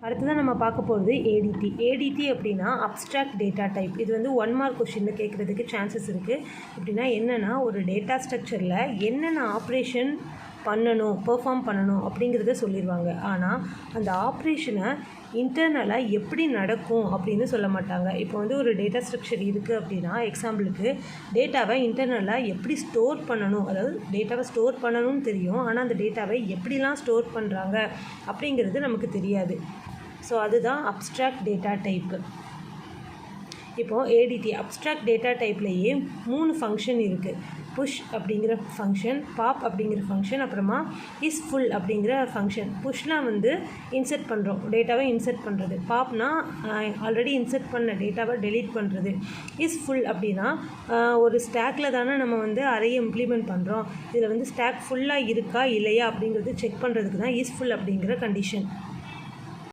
அடுத்ததான் நம்ம பார்க்க போகிறது ஏடிடி. ஏடிடி அப்படின்னா அப்ஸ்ட்ராக்ட் டேட்டா டைப். இது வந்து 1 மார்க் கொஷினில் கேட்குறதுக்கு சான்சஸ் இருக்குது. எப்படின்னா என்னென்னா, ஒரு டேட்டா ஸ்ட்ரக்சரில் என்னென்ன ஆப்ரேஷன் பெர்ஃபார்ம் பண்ணணும் அப்படிங்கிறத சொல்லிடுவாங்க. ஆனால் அந்த ஆப்ரேஷனை இன்டர்னலாக எப்படி நடக்கும் அப்படின்னு சொல்ல மாட்டாங்க. இப்போ வந்து ஒரு டேட்டா ஸ்ட்ரக்சர் இருக்குது அப்படின்னா, எக்ஸாம்பிளுக்கு டேட்டாவை இன்டர்னலாக எப்படி ஸ்டோர் பண்ணணும், அதாவது டேட்டாவை ஸ்டோர் பண்ணணும்னு தெரியும், ஆனால் அந்த டேட்டாவை எப்படிலாம் ஸ்டோர் பண்ணுறாங்க அப்படிங்கிறது நமக்கு தெரியாது. ஸோ அதுதான் அப்ஸ்ட்ராக்ட் டேட்டா டைப்பு. இப்போது ஏடிடி அப்ஸ்ட்ராக்ட் டேட்டா டைப்லேயே 3 ஃபங்க்ஷன் இருக்குது. புஷ் அப்படிங்கிற ஃபங்க்ஷன், பாப் அப்படிங்கிற ஃபங்க்ஷன், அப்புறமா இஸ் ஃபுல் அப்படிங்கிற ஃபங்க்ஷன். புஷ்னால் வந்து இன்சர்ட் பண்ணுறோம், டேட்டாவை இன்சர்ட் பண்ணுறது. பாப்னா ஆல்ரெடி இன்சர்ட் பண்ண டேட்டாவை டெலீட் பண்ணுறது. இஸ் ஃபுல் அப்படின்னா ஒரு ஸ்டாக்கில் தானே நம்ம வந்து அறையை இம்ப்ளிமெண்ட் பண்ணுறோம், இதில் வந்து ஸ்டாக் ஃபுல்லாக இருக்கா இல்லையா அப்படிங்கிறது செக் பண்ணுறதுக்கு தான் இஸ் ஃபுல் அப்படிங்கிற கண்டிஷன்.